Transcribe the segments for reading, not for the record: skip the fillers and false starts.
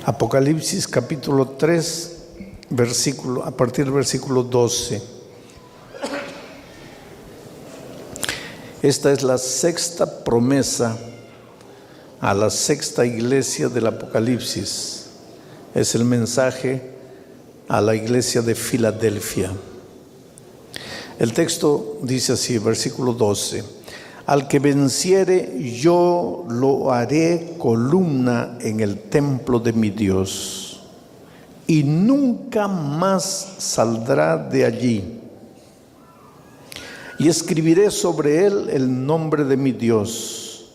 Apocalipsis capítulo 3, a partir del versículo 12. Esta es la sexta promesa a la sexta iglesia del Apocalipsis. Es el mensaje a la iglesia de Filadelfia. El texto dice así, versículo 12: al que venciere, yo lo haré columna en el templo de mi Dios, y nunca más saldrá de allí. Y escribiré sobre él el nombre de mi Dios,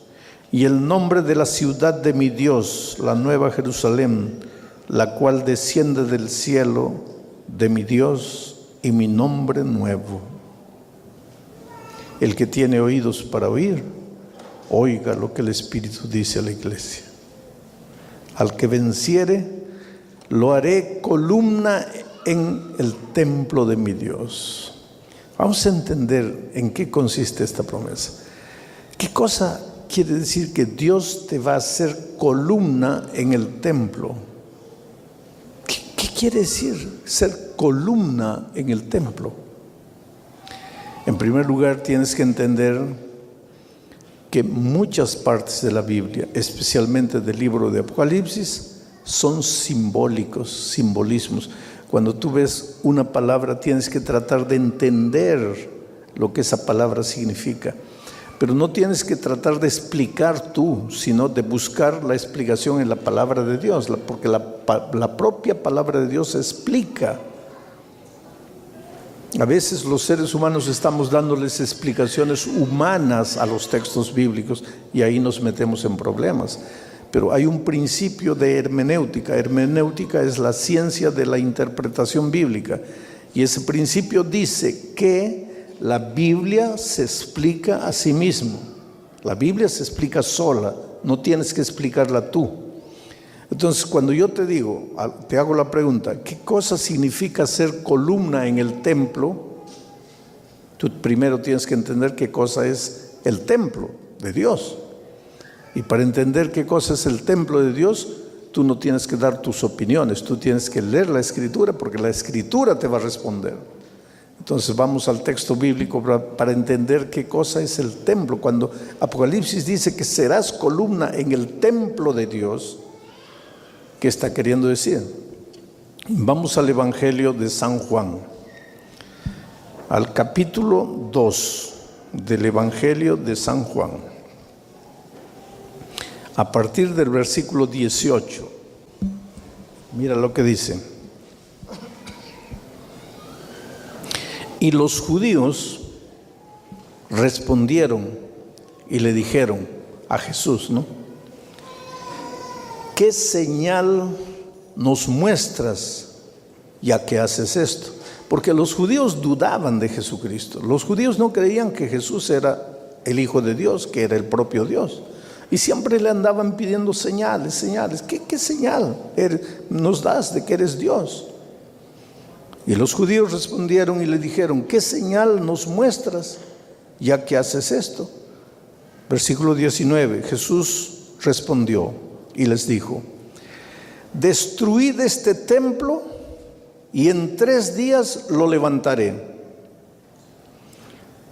y el nombre de la ciudad de mi Dios, la nueva Jerusalén, la cual desciende del cielo de mi Dios, y mi nombre nuevo. El que tiene oídos para oír, oiga lo que el Espíritu dice a la iglesia. Al que venciere, lo haré columna en el templo de mi Dios. Vamos a entender en qué consiste esta promesa. ¿Qué cosa quiere decir que Dios te va a hacer columna en el templo? ¿Qué quiere decir ser columna en el templo? En primer lugar, tienes que entender que muchas partes de la Biblia, especialmente del libro de Apocalipsis, son simbolismos. Cuando tú ves una palabra, tienes que tratar de entender lo que esa palabra significa. Pero no tienes que tratar de explicar tú, sino de buscar la explicación en la palabra de Dios, porque la propia palabra de Dios explica. A veces los seres humanos estamos dándoles explicaciones humanas a los textos bíblicos y ahí nos metemos en problemas. Pero hay un principio de hermenéutica. Hermenéutica es la ciencia de la interpretación bíblica. Y ese principio dice que la Biblia se explica a sí misma. La Biblia se explica sola, no tienes que explicarla tú. Entonces, cuando yo te hago la pregunta, ¿qué cosa significa ser columna en el templo? Tú primero tienes que entender qué cosa es el templo de Dios. Y para entender qué cosa es el templo de Dios, tú no tienes que dar tus opiniones, tú tienes que leer la Escritura, porque la Escritura te va a responder. Entonces vamos al texto bíblico para entender qué cosa es el templo. Cuando Apocalipsis dice que serás columna en el templo de Dios, ¿qué está queriendo decir? Vamos al Evangelio de San Juan, al capítulo 2 del Evangelio de San Juan, a partir del versículo 18. Mira lo que dice. Y los judíos respondieron y le dijeron a Jesús, ¿no? ¿Qué señal nos muestras ya que haces esto? Porque los judíos dudaban de Jesucristo. Los judíos no creían que Jesús era el Hijo de Dios, que era el propio Dios. Y siempre le andaban pidiendo señales. ¿Qué señal nos das de que eres Dios? Y los judíos respondieron y le dijeron, ¿qué señal nos muestras ya que haces esto? Versículo 19, Jesús respondió y les dijo, destruid este templo y en 3 días lo levantaré.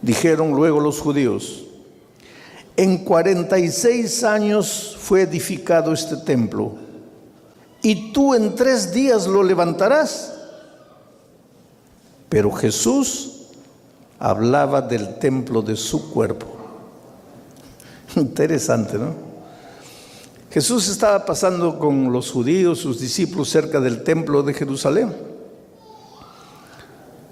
Dijeron luego los judíos, en 46 años fue edificado este templo, y tú en 3 días lo levantarás. Pero Jesús hablaba del templo de su cuerpo. Interesante, ¿no? Jesús estaba pasando con los judíos, sus discípulos, cerca del templo de Jerusalén.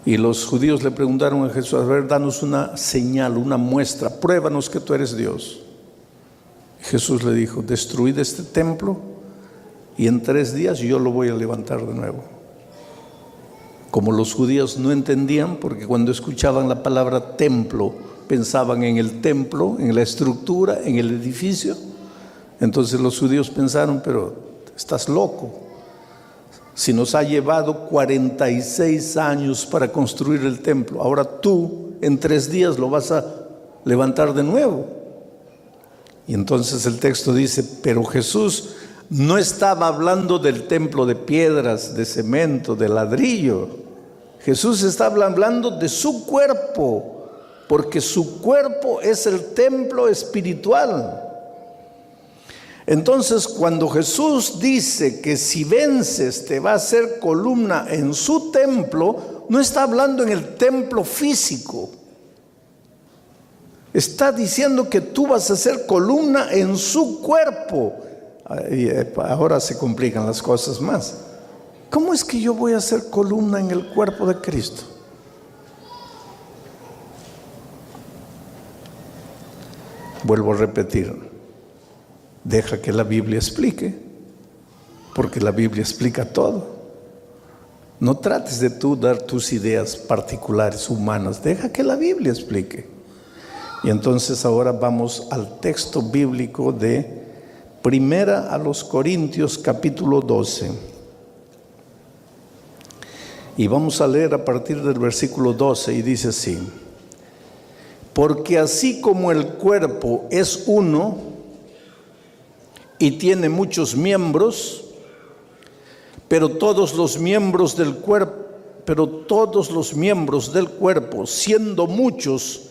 Y los judíos le preguntaron a Jesús, a ver, danos una señal, una muestra, pruébanos que tú eres Dios. Y Jesús le dijo, destruid este templo y en 3 días yo lo voy a levantar de nuevo. Como los judíos no entendían, porque cuando escuchaban la palabra templo, pensaban en el templo, en la estructura, en el edificio. Entonces los judíos pensaron, pero estás loco. Si nos ha llevado 46 años para construir el templo, ahora tú en 3 días lo vas a levantar de nuevo. Y entonces el texto dice, pero Jesús no estaba hablando del templo de piedras, de cemento, de ladrillo. Jesús estaba hablando de su cuerpo, porque su cuerpo es el templo espiritual. Entonces, cuando Jesús dice que si vences te va a hacer columna en su templo, no está hablando en el templo físico. Está diciendo que tú vas a ser columna en su cuerpo. Y ahora se complican las cosas más. ¿Cómo es que yo voy a ser columna en el cuerpo de Cristo? Vuelvo a repetir. Deja que la Biblia explique, porque la Biblia explica todo. No trates de tú dar tus ideas particulares, humanas. Deja que la Biblia explique. Y entonces ahora vamos al texto bíblico de Primera a los Corintios capítulo 12. Y vamos a leer a partir del versículo 12 y dice así: porque así como el cuerpo es uno y tiene muchos miembros, pero todos los miembros del cuerpo, siendo muchos,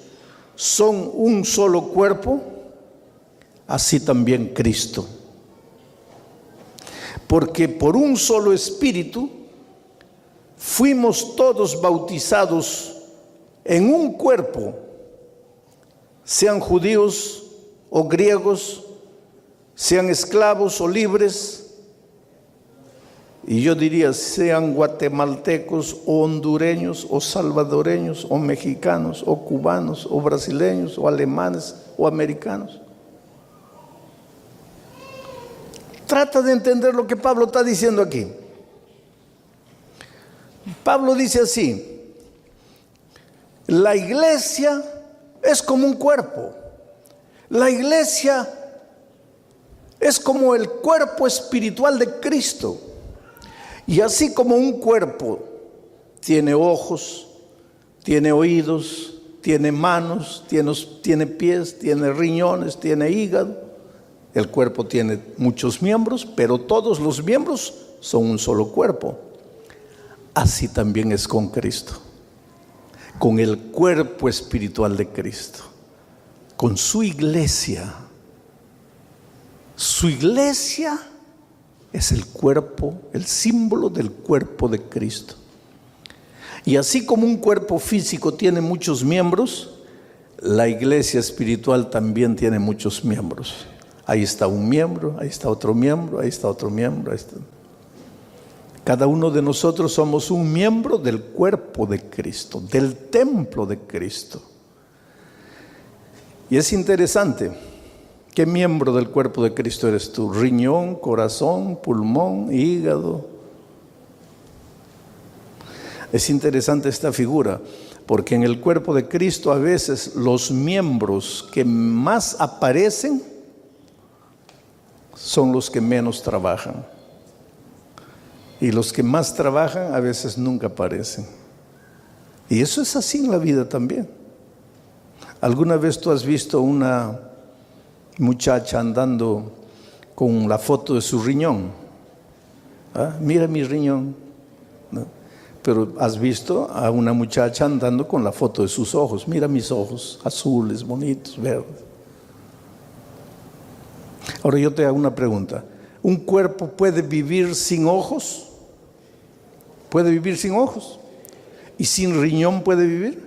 son un solo cuerpo, así también Cristo. Porque por un solo espíritu fuimos todos bautizados en un cuerpo, sean judíos o griegos, sean esclavos o libres, y yo diría sean guatemaltecos o hondureños o salvadoreños o mexicanos o cubanos o brasileños o alemanes o americanos. Trata de entender lo que Pablo está diciendo aquí. Pablo dice así: la iglesia es como un cuerpo. La iglesia es como el cuerpo espiritual de Cristo. Y así como un cuerpo tiene ojos, tiene oídos, tiene manos, tiene pies, tiene riñones, tiene hígado, el cuerpo tiene muchos miembros, pero todos los miembros son un solo cuerpo. Así también es con Cristo, con el cuerpo espiritual de Cristo, con su iglesia. Su iglesia es el cuerpo, el símbolo del cuerpo de Cristo. Y así como un cuerpo físico tiene muchos miembros, la iglesia espiritual también tiene muchos miembros. Ahí está un miembro, ahí está otro miembro, ahí está otro miembro, ahí está. Cada uno de nosotros somos un miembro del cuerpo de Cristo, del templo de Cristo. Y es interesante. ¿Qué miembro del cuerpo de Cristo eres tú? Riñón, corazón, pulmón, hígado. Es interesante esta figura, porque en el cuerpo de Cristo a veces los miembros que más aparecen son los que menos trabajan. Y los que más trabajan a veces nunca aparecen. Y eso es así en la vida también. ¿Alguna vez tú has visto una muchacha andando con la foto de su riñón? ¿Ah? Mira mi riñón, ¿no? Pero has visto a una muchacha andando con la foto de sus ojos. Mira mis ojos, azules, bonitos, verdes. Ahora yo te hago una pregunta. ¿Un cuerpo puede vivir sin ojos? ¿Puede vivir sin ojos? ¿Y sin riñón puede vivir?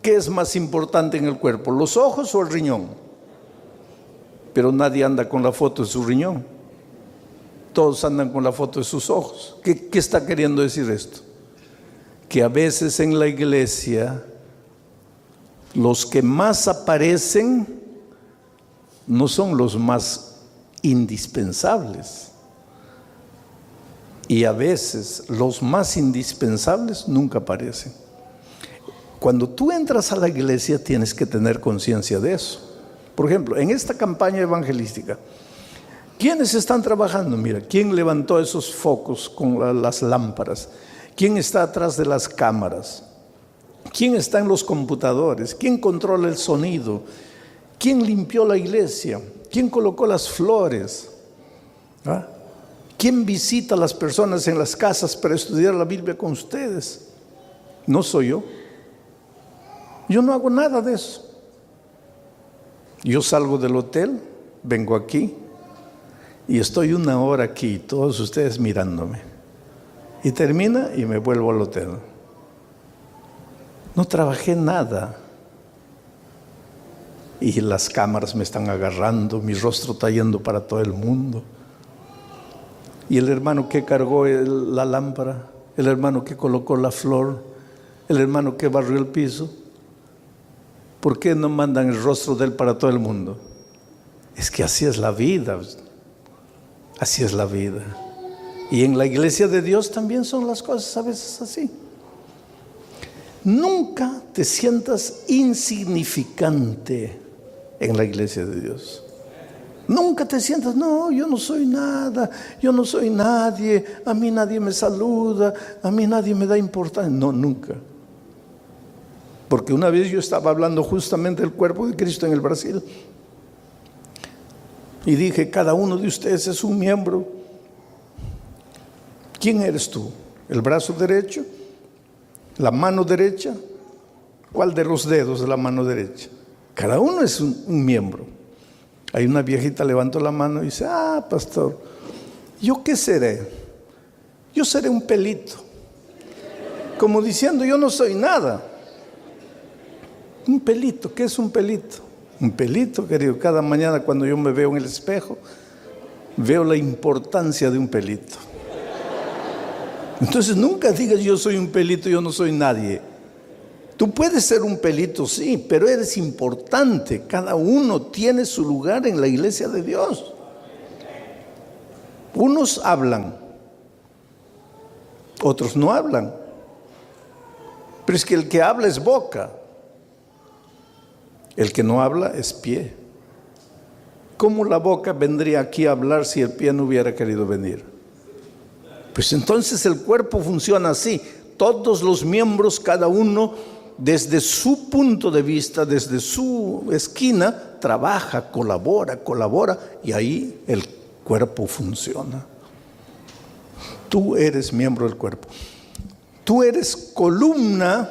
¿Qué es más importante en el cuerpo, los ojos o el riñón? Pero nadie anda con la foto de su riñón. Todos andan con la foto de sus ojos. ¿Qué está queriendo decir esto? Que a veces en la iglesia los que más aparecen no son los más indispensables. Y a veces los más indispensables nunca aparecen. Cuando tú entras a la iglesia tienes que tener conciencia de eso. Por ejemplo, en esta campaña evangelística, ¿quiénes están trabajando? Mira, ¿quién levantó esos focos con las lámparas? ¿Quién está atrás de las cámaras? ¿Quién está en los computadores? ¿Quién controla el sonido? ¿Quién limpió la iglesia? ¿Quién colocó las flores? ¿Ah? ¿Quién visita a las personas en las casas para estudiar la Biblia con ustedes? No soy yo. Yo no hago nada de eso. Yo salgo del hotel, vengo aquí y estoy 1 hora aquí, todos ustedes mirándome. Y termina y me vuelvo al hotel. No trabajé nada. Y las cámaras me están agarrando, mi rostro está yendo para todo el mundo. Y el hermano que cargó la lámpara, el hermano que colocó la flor, el hermano que barrió el piso, ¿por qué no mandan el rostro de él para todo el mundo? Es que así es la vida. Así es la vida. Y en la iglesia de Dios también son las cosas a veces así. Nunca te sientas insignificante en la iglesia de Dios. Nunca te sientas, no, yo no soy nada, yo no soy nadie, a mí nadie me saluda, a mí nadie me da importancia. No, nunca. Porque una vez yo estaba hablando justamente del cuerpo de Cristo en el Brasil y dije, cada uno de ustedes es un miembro. ¿Quién eres tú? ¿El brazo derecho? ¿La mano derecha? ¿Cuál de los dedos de la mano derecha? Cada uno es un miembro. Hay una viejita levantó la mano y dice, pastor, ¿yo qué seré? Yo seré un pelito. Como diciendo, yo no soy nada. Un pelito, ¿qué es un pelito? Un pelito, querido, cada mañana cuando yo me veo en el espejo, veo la importancia de un pelito. Entonces nunca digas yo soy un pelito, yo no soy nadie. Tú puedes ser un pelito, sí, pero eres importante. Cada uno tiene su lugar en la iglesia de Dios. Unos hablan, otros no hablan. Pero es que el que habla es boca. El que no habla es pie. ¿Cómo la boca vendría aquí a hablar si el pie no hubiera querido venir? Pues entonces el cuerpo funciona así. Todos los miembros, cada uno desde su punto de vista, desde su esquina, trabaja, colabora y ahí el cuerpo funciona. Tú eres miembro del cuerpo. Tú eres columna.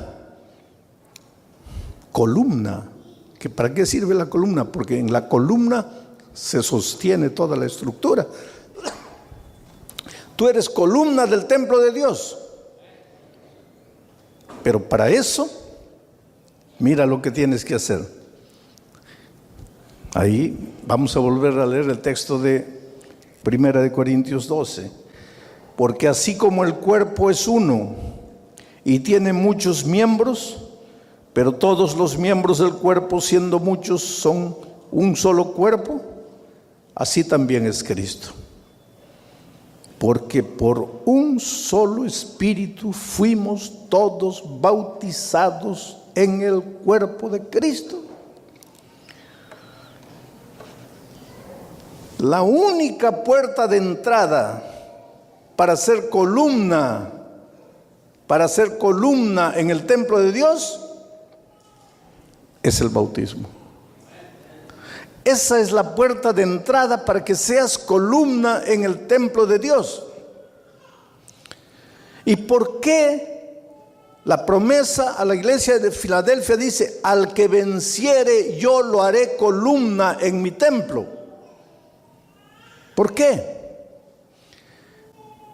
¿Para qué sirve la columna? Porque en la columna se sostiene toda la estructura. Tú eres columna del templo de Dios. Pero para eso, mira lo que tienes que hacer. Ahí vamos a volver a leer el texto de 1 Corintios 12. Porque así como el cuerpo es uno y tiene muchos miembros, pero todos los miembros del cuerpo, siendo muchos, son un solo cuerpo, así también es Cristo. Porque por un solo espíritu fuimos todos bautizados en el cuerpo de Cristo. La única puerta de entrada para ser columna en el templo de Dios es el bautismo. Esa es la puerta de entrada para que seas columna en el templo de Dios. ¿Y por qué la promesa a la iglesia de Filadelfia dice, al que venciere yo lo haré columna en mi templo? ¿Por qué?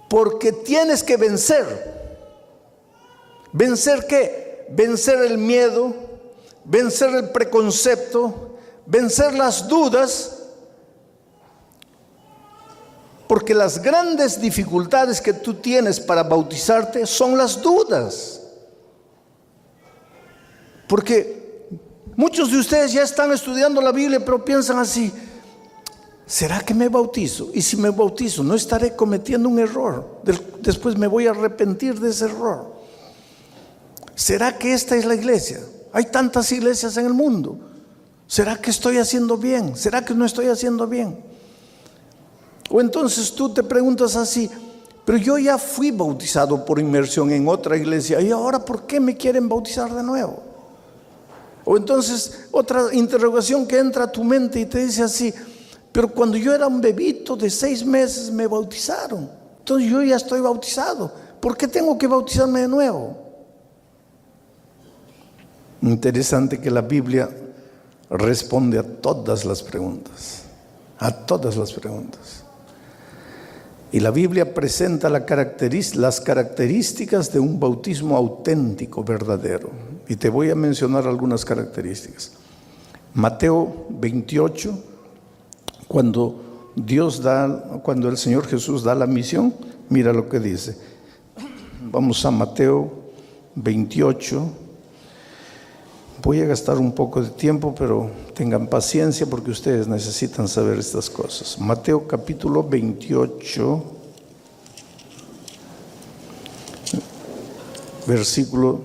Porque tienes que vencer. ¿Vencer qué? Vencer el miedo, vencer el preconcepto, vencer las dudas, porque las grandes dificultades que tú tienes para bautizarte son las dudas. Porque muchos de ustedes ya están estudiando la Biblia, pero piensan así, ¿será que me bautizo? Y si me bautizo, ¿no estaré cometiendo un error? Después me voy a arrepentir de ese error. ¿Será que esta es la iglesia? Hay tantas iglesias en el mundo. ¿Será que estoy haciendo bien? ¿Será que no estoy haciendo bien? O entonces tú te preguntas así, pero yo ya fui bautizado por inmersión en otra iglesia y ahora ¿por qué me quieren bautizar de nuevo? O entonces otra interrogación que entra a tu mente y te dice así, Pero cuando yo era un bebito de 6 meses me bautizaron. Entonces yo ya estoy bautizado. ¿Por qué tengo que bautizarme de nuevo? Interesante que la Biblia responde a todas las preguntas. A todas las preguntas. Y la Biblia presenta las características de un bautismo auténtico, verdadero. Y te voy a mencionar algunas características. Mateo 28, cuando el Señor Jesús da la misión, mira lo que dice. Vamos a Mateo 28. Voy a gastar un poco de tiempo, pero tengan paciencia porque ustedes necesitan saber estas cosas. Mateo capítulo 28, versículo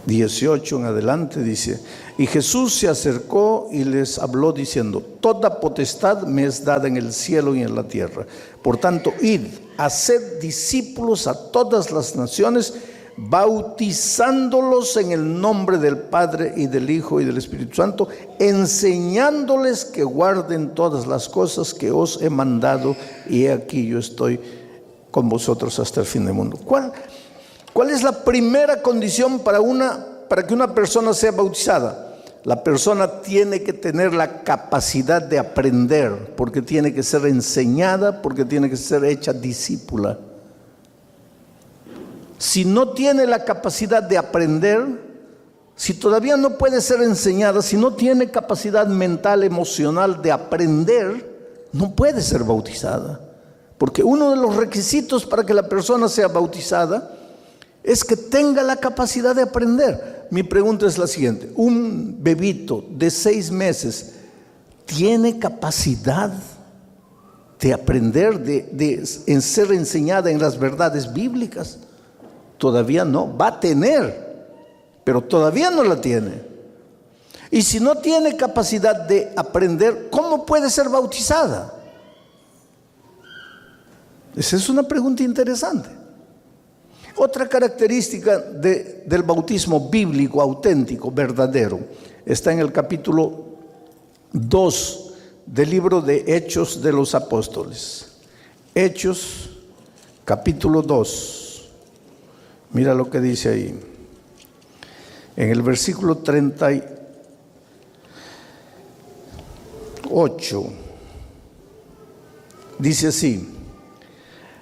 18 en adelante dice: y Jesús se acercó y les habló diciendo: toda potestad me es dada en el cielo y en la tierra. Por tanto, id, haced discípulos a todas las naciones, bautizándolos en el nombre del Padre y del Hijo y del Espíritu Santo, enseñándoles que guarden todas las cosas que os he mandado, y he aquí yo estoy con vosotros hasta el fin del mundo. ¿Cuál es la primera condición para que una persona sea bautizada? La persona tiene que tener la capacidad de aprender, porque tiene que ser enseñada, porque tiene que ser hecha discípula. Si no tiene la capacidad de aprender, si todavía no puede ser enseñada, si no tiene capacidad mental, emocional de aprender, no puede ser bautizada. Porque uno de los requisitos para que la persona sea bautizada es que tenga la capacidad de aprender. Mi pregunta es la siguiente: ¿un bebito de 6 meses tiene capacidad de aprender, de ser enseñada en las verdades bíblicas? Todavía no, va a tener, pero todavía no la tiene. Y si no tiene capacidad de aprender, ¿cómo puede ser bautizada? Esa es una pregunta interesante. Otra característica del bautismo bíblico, auténtico, verdadero, está en el capítulo 2 del libro de Hechos de los Apóstoles. Hechos, capítulo 2. Mira lo que dice ahí. En el versículo 38, dice así: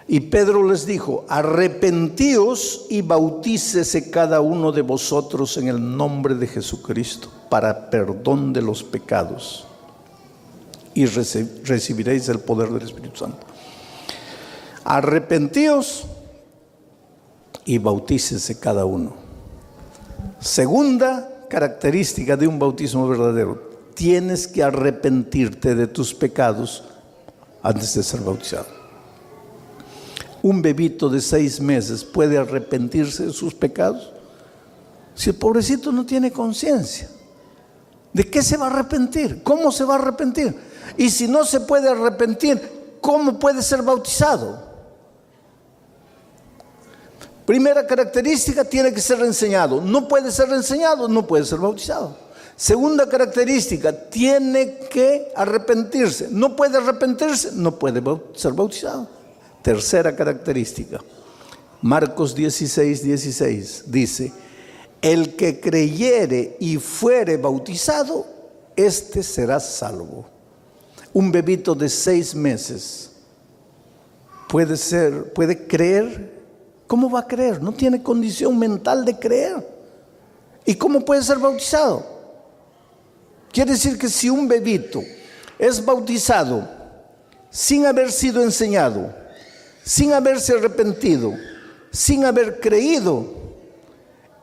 y Pedro les dijo: arrepentíos y bautícese cada uno de vosotros en el nombre de Jesucristo para perdón de los pecados, y recibiréis el poder del Espíritu Santo. Arrepentíos y bautícese cada uno. Segunda característica de un bautismo verdadero: tienes que arrepentirte de tus pecados antes de ser bautizado. Un bebito de 6 meses puede arrepentirse de sus pecados si el pobrecito no tiene conciencia. ¿De qué se va a arrepentir? ¿Cómo se va a arrepentir? Y si no se puede arrepentir, ¿cómo puede ser bautizado? Primera característica: tiene que ser enseñado. No puede ser enseñado, no puede ser bautizado. Segunda característica: tiene que arrepentirse. No puede arrepentirse, no puede ser bautizado. Tercera característica: Marcos 16:16 dice: el que creyere y fuere bautizado, este será salvo. Un bebito de 6 meses puede creer. ¿Cómo va a creer? No tiene condición mental de creer. ¿Y cómo puede ser bautizado? Quiere decir que si un bebito es bautizado sin haber sido enseñado, sin haberse arrepentido, sin haber creído,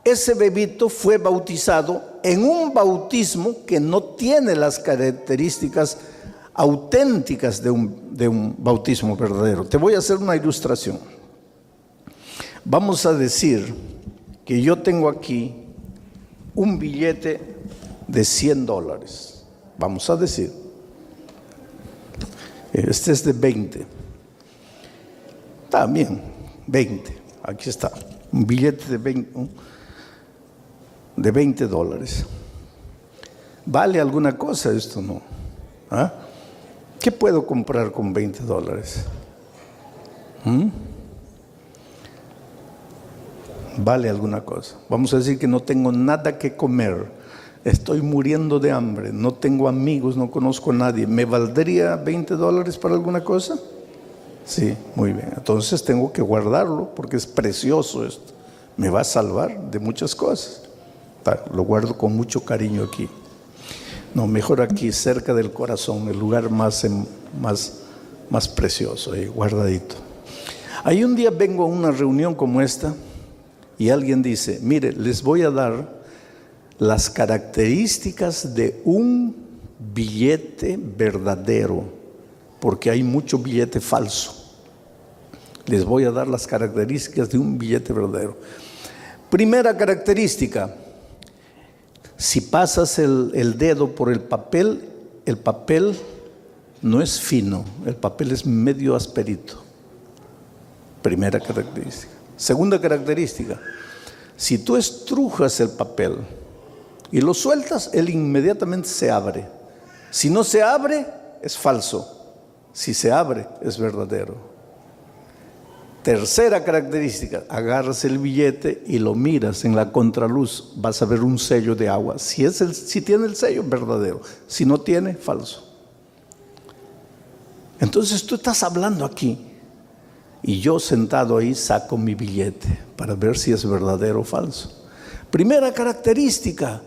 ese bebito fue bautizado en un bautismo que no tiene las características auténticas de un bautismo verdadero. Te voy a hacer una ilustración. Vamos a decir que yo tengo aquí un billete de $100. Vamos a decir, este es de 20. Está bien, 20. Aquí está, un billete de $20. ¿Vale alguna cosa esto? No. ¿Ah? ¿Qué puedo comprar con $20? ¿Vale alguna cosa? Vamos a decir que no tengo nada que comer, estoy muriendo de hambre, no tengo amigos, no conozco a nadie. ¿Me valdría $20 para alguna cosa? Sí, muy bien. Entonces tengo que guardarlo porque es precioso esto. Me va a salvar de muchas cosas. Lo guardo con mucho cariño aquí. No, mejor aquí, cerca del corazón, el lugar más precioso, ahí, guardadito. Ahí un día vengo a una reunión como esta y alguien dice, mire, les voy a dar las características de un billete verdadero, porque hay mucho billete falso. Les voy a dar las características de un billete verdadero. Primera característica: si pasas el dedo por el papel no es fino, el papel es medio asperito. Primera característica. Segunda característica: si tú estrujas el papel y lo sueltas, él inmediatamente se abre. Si no se abre, es falso. Si se abre, es verdadero. Tercera característica: agarras el billete y lo miras en la contraluz, vas a ver un sello de agua. Si tiene el sello, verdadero. Si no tiene, falso. Entonces tú estás hablando aquí y yo sentado ahí saco mi billete para ver si es verdadero o falso. Primera característica: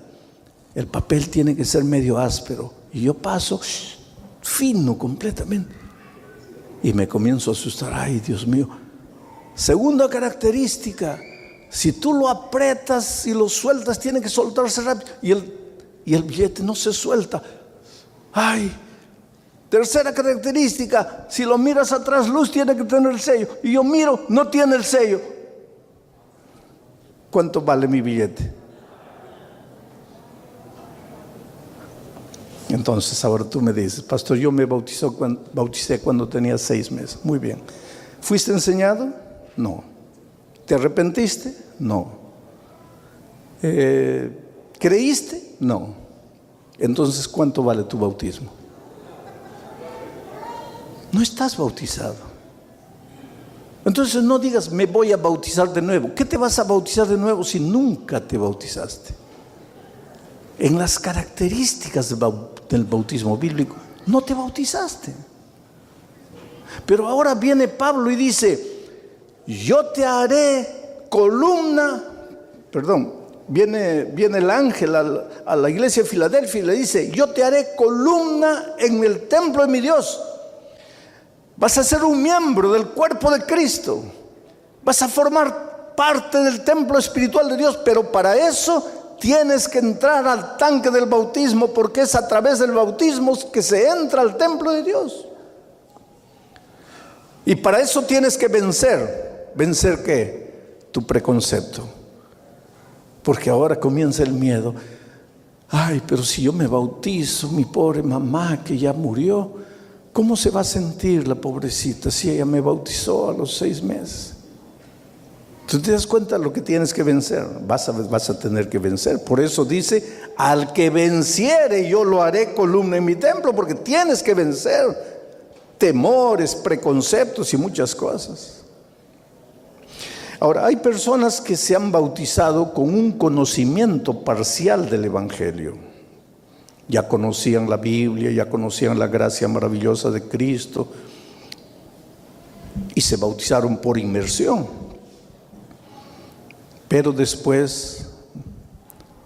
el papel tiene que ser medio áspero. Y yo paso fino completamente y me comienzo a asustar. Ay, Dios mío. Segunda característica: si tú lo aprietas y lo sueltas, tiene que soltarse rápido y el billete no se suelta. Ay. Tercera característica: si lo miras atrás, luz, tiene que tener el sello. Y yo miro, no tiene el sello. ¿Cuánto vale mi billete? Entonces ahora tú me dices, pastor, yo me bauticé cuando tenía 6 meses. Muy bien. ¿Fuiste enseñado? No. ¿Te arrepentiste? No. ¿Creíste? No. Entonces, ¿cuánto vale tu bautismo? No estás bautizado. Entonces no digas, me voy a bautizar de nuevo. ¿Qué te vas a bautizar de nuevo si nunca te bautizaste? En las características del bautismo bíblico, no te bautizaste. Pero ahora viene Pablo y dice, yo te haré columna, viene el ángel a la iglesia de Filadelfia y le dice, yo te haré columna en el templo de mi Dios. Vas a ser un miembro del cuerpo de Cristo. Vas a formar parte del templo espiritual de Dios, pero para eso tienes que entrar al tanque del bautismo, porque es a través del bautismo que se entra al templo de Dios. Y para eso tienes que vencer. ¿Vencer qué? Tu preconcepto. Porque ahora comienza el miedo. Ay, pero si yo me bautizo, mi pobre mamá que ya murió, ¿cómo se va a sentir la pobrecita si ella me bautizó a los 6 meses? ¿Tú te das cuenta de lo que tienes que vencer? Vas a tener que vencer. Por eso dice, al que venciere yo lo haré columna en mi templo, porque tienes que vencer temores, preconceptos y muchas cosas. Ahora, hay personas que se han bautizado con un conocimiento parcial del Evangelio. Ya conocían la Biblia, ya conocían la gracia maravillosa de Cristo y se bautizaron por inmersión. Pero después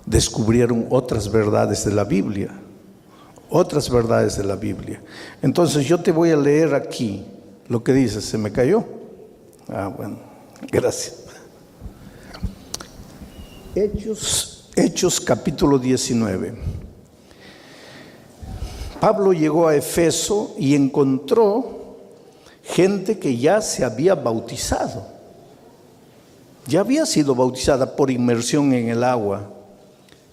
descubrieron otras verdades de la Biblia. Otras verdades de la Biblia. Entonces yo te voy a leer aquí lo que dice. ¿Se me cayó? Bueno, gracias. Hechos capítulo 19. Pablo llegó a Efeso y encontró gente que ya se había bautizado. Ya había sido bautizada por inmersión en el agua,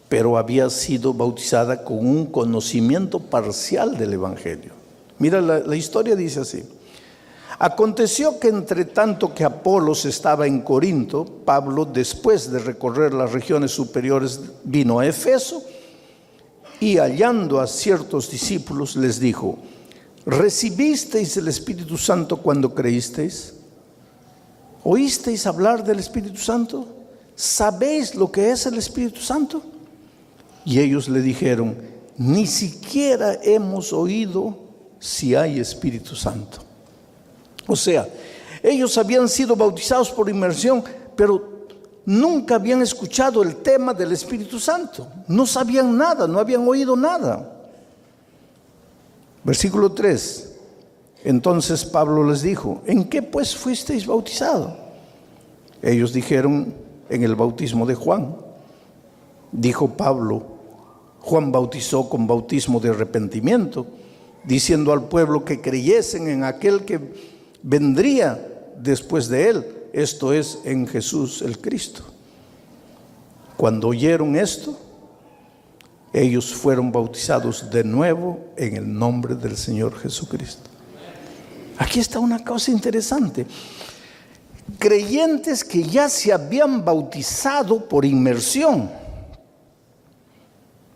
pero había sido bautizada con un conocimiento parcial del Evangelio. Mira, la historia dice así. Aconteció que entre tanto que Apolos estaba en Corinto, Pablo, después de recorrer las regiones superiores, vino a Efeso Y hallando a ciertos discípulos les dijo: ¿recibisteis el Espíritu Santo cuando creísteis? ¿Oísteis hablar del Espíritu Santo? ¿Sabéis lo que es el Espíritu Santo? Y ellos le dijeron: ni siquiera hemos oído si hay Espíritu Santo. O sea, ellos habían sido bautizados por inmersión, pero nunca habían escuchado el tema del Espíritu Santo. No sabían nada, no habían oído nada. Versículo 3. Entonces Pablo les dijo: ¿en qué pues fuisteis bautizados? Ellos dijeron: en el bautismo de Juan. Dijo Pablo: Juan bautizó con bautismo de arrepentimiento, diciendo al pueblo que creyesen en aquel que vendría después de él, esto es, en Jesús el Cristo. Cuando oyeron esto, ellos fueron bautizados de nuevo en el nombre del Señor Jesucristo. Aquí está una cosa interesante. Creyentes que ya se habían bautizado por inmersión,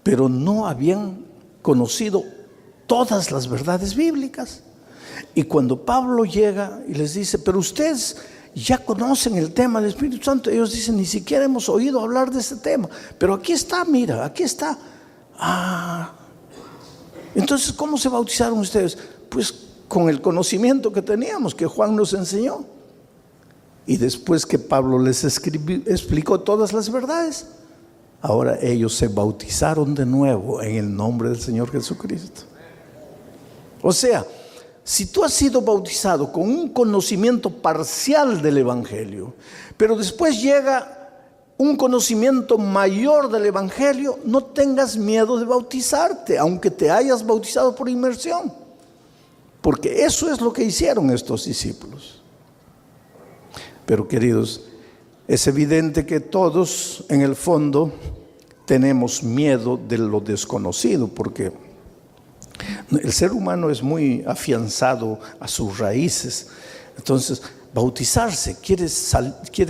pero no habían conocido todas las verdades bíblicas. Y cuando Pablo llega y les dice: pero ustedes ya conocen el tema del Espíritu Santo, ellos dicen: ni siquiera hemos oído hablar de este tema, pero aquí está, mira, aquí está. Entonces, ¿cómo se bautizaron ustedes? Pues con el conocimiento que teníamos, que Juan nos enseñó. Y después que Pablo les explicó todas las verdades, ahora ellos se bautizaron de nuevo en el nombre del Señor Jesucristo. O sea, si tú has sido bautizado con un conocimiento parcial del Evangelio, pero después llega un conocimiento mayor del Evangelio, no tengas miedo de bautizarte, aunque te hayas bautizado por inmersión, porque eso es lo que hicieron estos discípulos. Pero queridos, es evidente que todos en el fondo tenemos miedo de lo desconocido, porque el ser humano es muy afianzado a sus raíces. Entonces, bautizarse quiere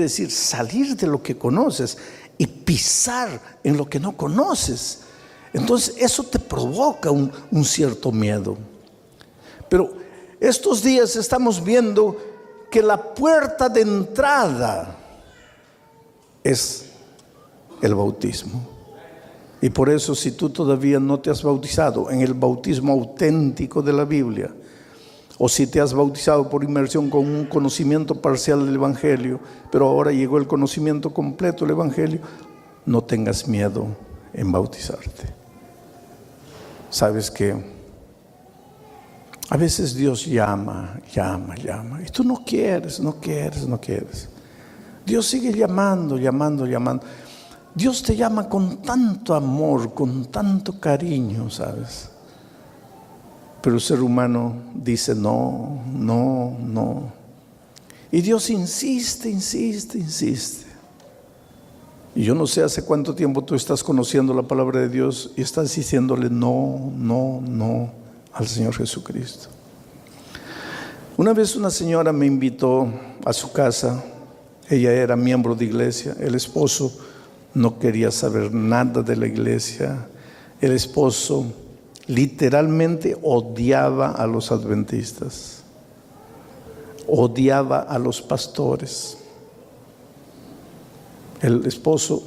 decir salir de lo que conoces y pisar en lo que no conoces. Entonces, eso te provoca un cierto miedo. Pero estos días estamos viendo que la puerta de entrada es el bautismo. Y por eso, si tú todavía no te has bautizado en el bautismo auténtico de la Biblia, o si te has bautizado por inmersión con un conocimiento parcial del Evangelio, pero ahora llegó el conocimiento completo del Evangelio, no tengas miedo en bautizarte. Sabes que a veces Dios llama, y tú no quieres. Dios sigue llamando. Dios te llama con tanto amor, con tanto cariño, ¿sabes? Pero el ser humano dice no. Y Dios insiste. Y yo no sé hace cuánto tiempo tú estás conociendo la palabra de Dios y estás diciéndole no al Señor Jesucristo. Una vez una señora me invitó a su casa. Ella era miembro de iglesia. El esposo no quería saber nada de la iglesia. El esposo literalmente odiaba a los adventistas, odiaba a los pastores. El esposo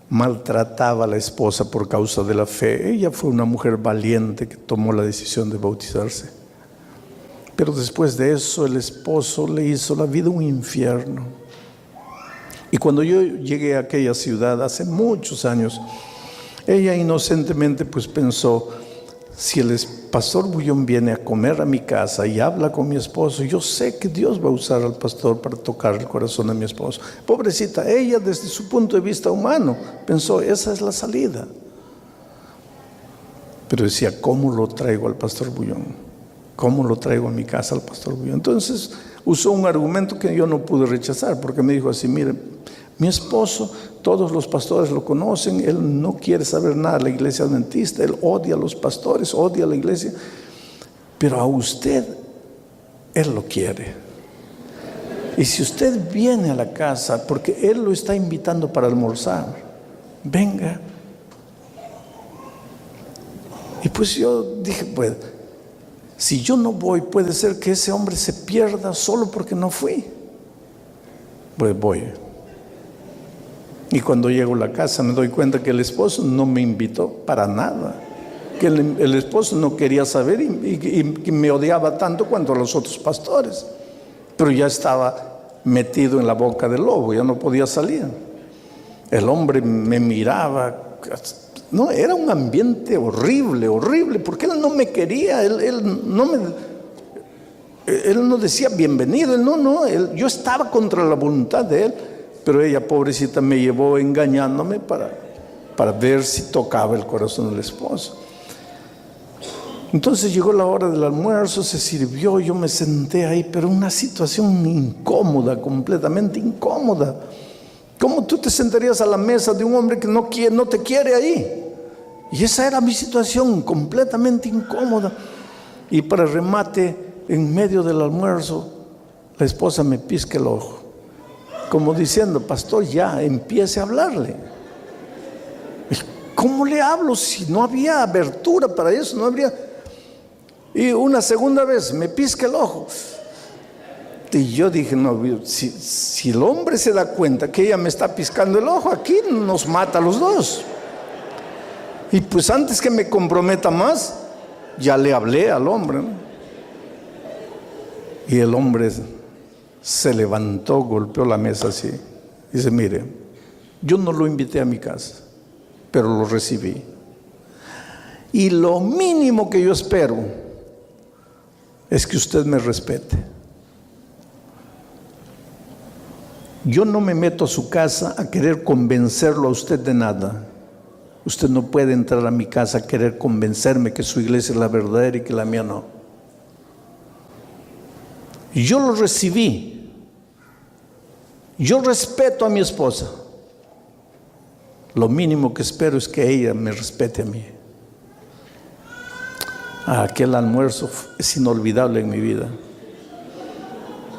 maltrataba a la esposa por causa de la fe. Ella fue una mujer valiente que tomó la decisión de bautizarse. Pero después de eso, el esposo le hizo la vida un infierno. Y cuando yo llegué a aquella ciudad hace muchos años, ella inocentemente pues pensó: si el pastor Bullón viene a comer a mi casa y habla con mi esposo, yo sé que Dios va a usar al pastor para tocar el corazón de mi esposo. Pobrecita, ella desde su punto de vista humano pensó: esa es la salida. Pero decía: ¿cómo lo traigo al pastor Bullón? ¿Cómo lo traigo a mi casa al pastor Bullón? Entonces usó un argumento que yo no pude rechazar, porque me dijo así: mire, mi esposo, todos los pastores lo conocen, él no quiere saber nada de la iglesia adventista, él odia a los pastores, odia a la iglesia, pero a usted, él lo quiere. Y si usted viene a la casa, porque él lo está invitando para almorzar, venga. Y pues yo dije, pues, si yo no voy, puede ser que ese hombre se pierda solo porque no fui. Pues voy. Y cuando llego a la casa me doy cuenta que el esposo no me invitó para nada. Que el esposo no quería saber y me odiaba tanto cuanto a los otros pastores. Pero ya estaba metido en la boca del lobo, ya no podía salir. El hombre me miraba. No, era un ambiente horrible, horrible, porque él no me quería, él no decía bienvenido, yo estaba contra la voluntad de él, pero ella, pobrecita, me llevó engañándome para ver si tocaba el corazón del esposo. Entonces llegó la hora del almuerzo, se sirvió, yo me senté ahí, pero una situación incómoda, completamente incómoda. ¿Cómo tú te sentarías a la mesa de un hombre que no te quiere ahí? Y esa era mi situación, completamente incómoda. Y para remate, en medio del almuerzo, la esposa me pisca el ojo, como diciendo, pastor, ya empiece a hablarle. ¿Cómo le hablo si no había abertura para eso? No habría. Y una segunda vez me pisca el ojo. Y yo dije, no, si el hombre se da cuenta que ella me está piscando el ojo, aquí nos mata a los dos. Y pues antes que me comprometa más, ya le hablé al hombre, ¿no? Y el hombre se levantó, golpeó la mesa así. Dice, mire, yo no lo invité a mi casa, pero lo recibí. Y lo mínimo que yo espero es que usted me respete. Yo no me meto a su casa a querer convencerlo a usted de nada. Usted no puede entrar a mi casa a querer convencerme que su iglesia es la verdadera y que la mía no. Yo lo recibí. Yo respeto a mi esposa. Lo mínimo que espero es que ella me respete a mí. Aquel almuerzo es inolvidable en mi vida.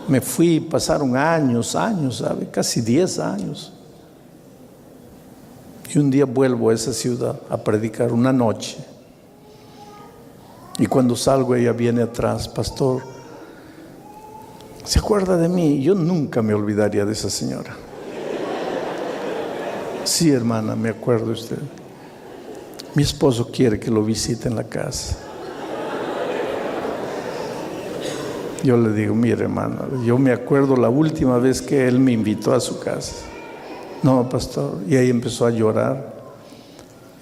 Me fui, pasaron años, ¿sabe? Casi 10 años. Y un día vuelvo a esa ciudad a predicar una noche. Y cuando salgo ella viene atrás, pastor, ¿se acuerda de mí? Yo nunca me olvidaría de esa señora. Sí, hermana, me acuerdo de usted. Mi esposo quiere que lo visite en la casa. Yo le digo, mire, hermana, yo me acuerdo la última vez que él me invitó a su casa. No, pastor. Y ahí empezó a llorar.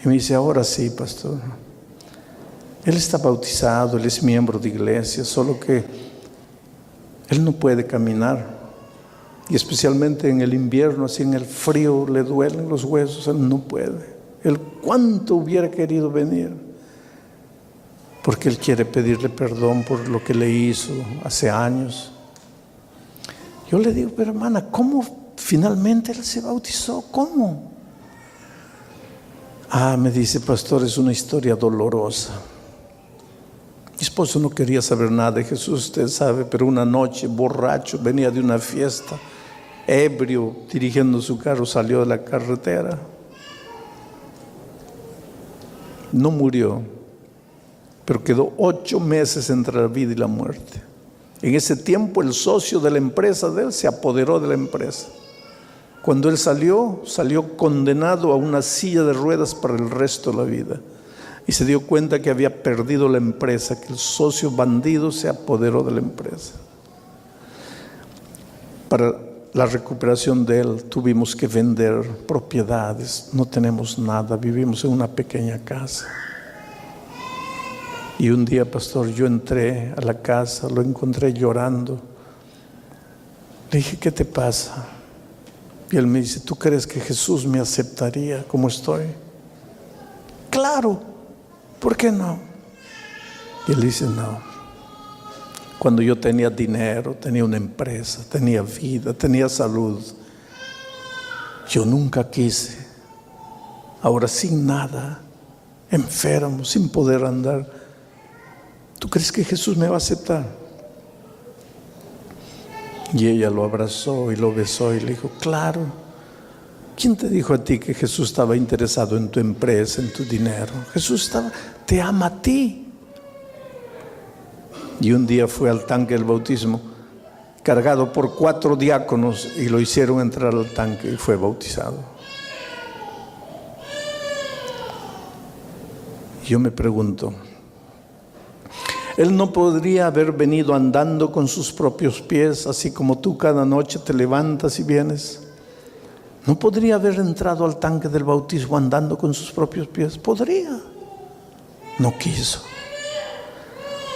Y me dice, ahora sí, pastor. Él está bautizado, él es miembro de iglesia, solo que él no puede caminar. Y especialmente en el invierno, así en el frío, le duelen los huesos, él no puede. Él cuánto hubiera querido venir, porque él quiere pedirle perdón por lo que le hizo hace años. Yo le digo, pero hermana, ¿cómo finalmente él se bautizó? ¿Cómo? Me dice, pastor, es una historia dolorosa. Mi esposo no quería saber nada de Jesús, usted sabe, pero una noche, borracho, venía de una fiesta, ebrio, dirigiendo su carro, salió de la carretera. No murió, pero quedó 8 meses entre la vida y la muerte. En ese tiempo el socio de la empresa de él se apoderó de la empresa. Cuando él salió condenado a una silla de ruedas para el resto de la vida. Y se dio cuenta que había perdido la empresa, que el socio bandido se apoderó de la empresa. Para la recuperación de él tuvimos que vender propiedades, no tenemos nada, vivimos en una pequeña casa. Y un día, pastor, yo entré a la casa, lo encontré llorando. Le dije, ¿qué te pasa? Y él me dice, ¿tú crees que Jesús me aceptaría como estoy? Claro, ¿por qué no? Y él dice, no. Cuando yo tenía dinero, tenía una empresa, tenía vida, tenía salud, yo nunca quise. Ahora sin nada, enfermo, sin poder andar, ¿tú crees que Jesús me va a aceptar? Y ella lo abrazó y lo besó y le dijo, claro, ¿Quién te dijo a ti que Jesús estaba interesado en tu empresa, en tu dinero? Jesús te ama a ti. Y un día fue al tanque del bautismo, cargado por 4 diáconos, y lo hicieron entrar al tanque y fue bautizado. Yo me pregunto, Él no podría haber venido andando con sus propios pies, así como tú cada noche te levantas y vienes. ¿No podría haber entrado al tanque del bautismo andando con sus propios pies? Podría. No quiso.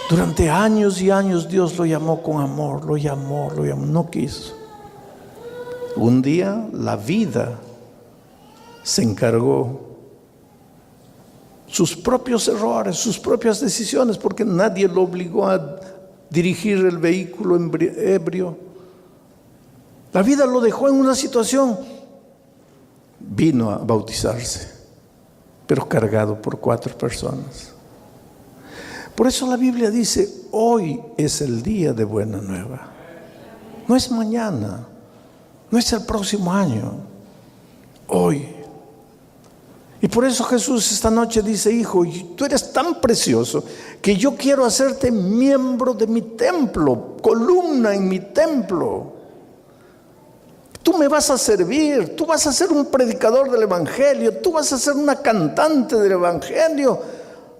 Durante años y años Dios lo llamó con amor, lo llamó, no quiso. Un día la vida se encargó, sus propios errores, sus propias decisiones, porque nadie lo obligó a dirigir el vehículo ebrio. La vida lo dejó en una situación. Vino a bautizarse, pero cargado por 4 personas. Por eso la Biblia dice, hoy es el día de buena nueva. No es mañana, no es el próximo año, hoy. Y por eso Jesús esta noche dice, hijo, tú eres tan precioso que yo quiero hacerte miembro de mi templo, columna en mi templo. Tú me vas a servir, tú vas a ser un predicador del Evangelio, tú vas a ser una cantante del Evangelio,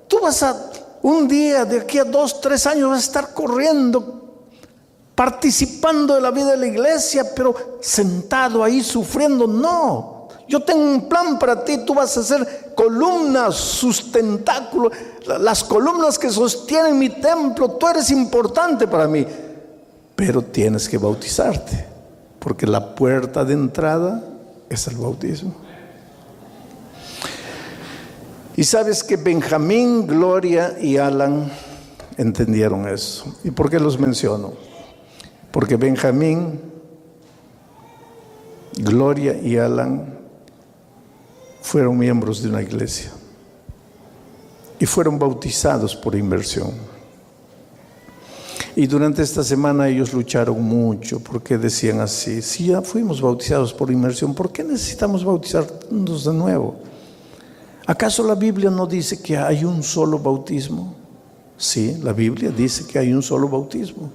tú vas a, un día, de aquí a 2, 3 años, vas a estar corriendo, participando de la vida de la iglesia, pero sentado ahí sufriendo. No, yo tengo un plan para ti, tú vas a ser columnas, sustentáculo, las columnas que sostienen mi templo, tú eres importante para mí, pero tienes que bautizarte. Porque la puerta de entrada es el bautismo. Y sabes que Benjamín, Gloria y Alan entendieron eso. ¿Y por qué los menciono? Porque Benjamín, Gloria y Alan fueron miembros de una iglesia y fueron bautizados por inmersión. Y durante esta semana ellos lucharon mucho porque decían así, si ya fuimos bautizados por inmersión, ¿por qué necesitamos bautizarnos de nuevo? ¿Acaso la Biblia no dice que hay un solo bautismo? Sí, la Biblia dice que hay un solo bautismo.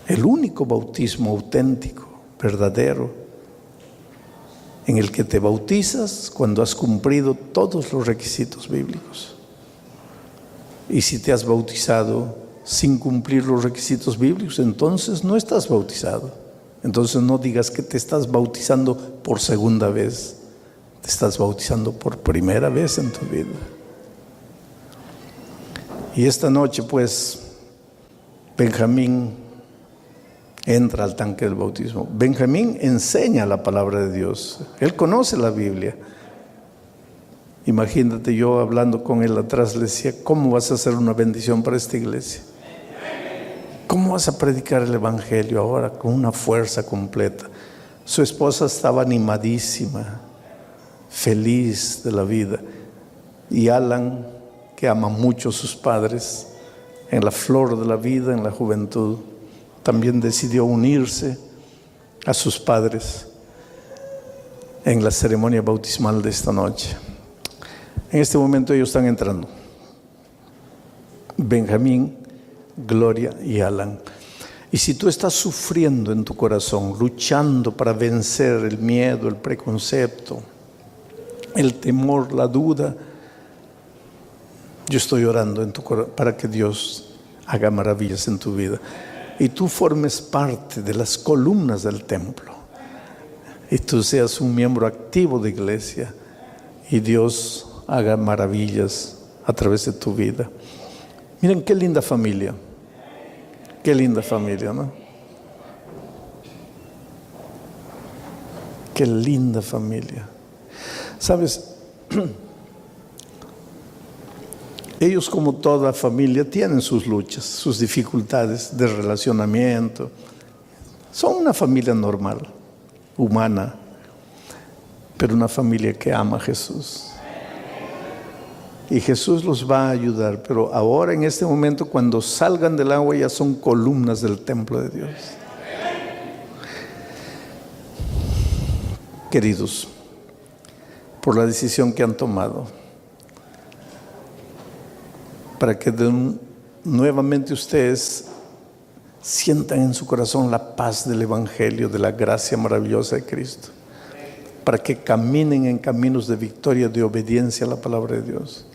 El único bautismo auténtico, verdadero, en el que te bautizas cuando has cumplido todos los requisitos bíblicos. Y si te has bautizado sin cumplir los requisitos bíblicos, entonces no estás bautizado. Entonces no digas que te estás bautizando por segunda vez, te estás bautizando por primera vez en tu vida. Y esta noche pues Benjamín entra al tanque del bautismo. Benjamín enseña la palabra de Dios, él conoce la Biblia. Imagínate, yo hablando con él atrás le decía, ¿cómo vas a hacer una bendición para esta iglesia? ¿Cómo vas a predicar el Evangelio ahora con una fuerza completa? Su esposa estaba animadísima, feliz de la vida. Y Alan, que ama mucho a sus padres, en la flor de la vida, en la juventud, también decidió unirse a sus padres en la ceremonia bautismal de esta noche. En este momento ellos están entrando. Benjamín, Gloria y Alan. Y si tú estás sufriendo en tu corazón, luchando para vencer el miedo, el preconcepto, el temor, la duda, yo estoy orando en tu corazón para que Dios haga maravillas en tu vida y tú formes parte de las columnas del templo y tú seas un miembro activo de iglesia y Dios haga maravillas a través de tu vida. Miren qué linda familia, ¿no? Qué linda familia. ¿Sabes? Ellos, como toda familia, tienen sus luchas, sus dificultades de relacionamiento. Son una familia normal, humana, pero una familia que ama a Jesús. Y Jesús los va a ayudar, pero ahora en este momento cuando salgan del agua ya son columnas del templo de Dios. Queridos, por la decisión que han tomado, para que nuevamente ustedes sientan en su corazón la paz del Evangelio, de la gracia maravillosa de Cristo, para que caminen en caminos de victoria, de obediencia a la palabra de Dios,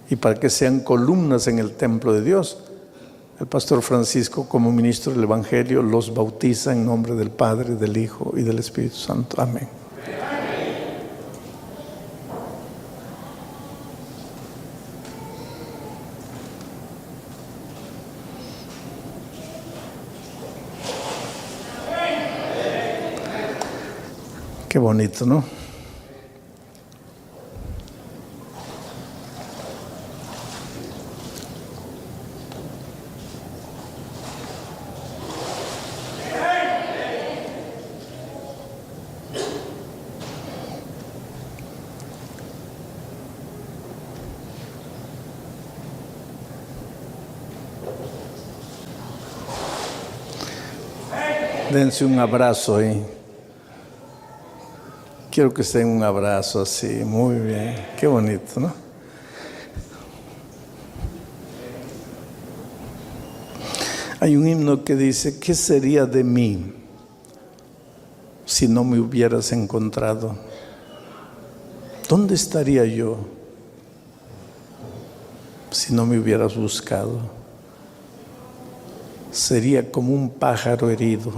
y para que sean columnas en el templo de Dios. El pastor Francisco, como ministro del Evangelio, los bautiza en nombre del Padre, del Hijo y del Espíritu Santo. Amén. Qué bonito, ¿no? Dense un abrazo ahí. Quiero que se den un abrazo así, muy bien, qué bonito, ¿no? Hay un himno que dice: ¿qué sería de mí si no me hubieras encontrado? ¿Dónde estaría yo si no me hubieras buscado? Sería como un pájaro herido,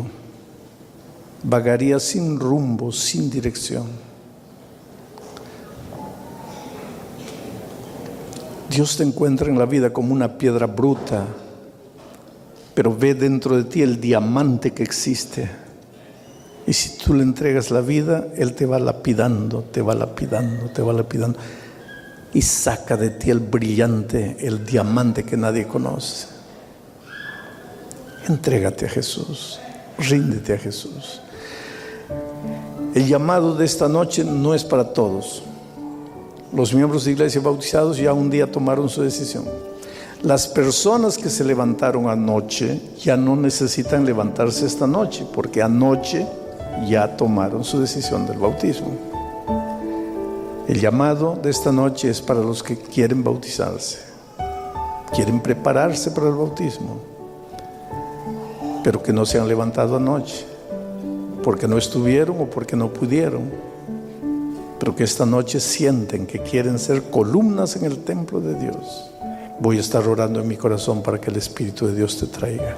vagaría sin rumbo, sin dirección. Dios te encuentra en la vida como una piedra bruta, pero ve dentro de ti el diamante que existe. Y si tú le entregas la vida, Él te va lapidando, te va lapidando, te va lapidando, y saca de ti el brillante, el diamante que nadie conoce. Entrégate a Jesús, ríndete a Jesús. El llamado de esta noche no es para todos. Los miembros de iglesia bautizados ya un día tomaron su decisión. Las personas que se levantaron anoche ya no necesitan levantarse esta noche, porque anoche ya tomaron su decisión del bautismo. El llamado de esta noche es para los que quieren bautizarse, quieren prepararse para el bautismo, pero que no se han levantado anoche, porque no estuvieron o porque no pudieron, pero que esta noche sienten que quieren ser columnas en el templo de Dios. Voy a estar orando en mi corazón para que el Espíritu de Dios te traiga.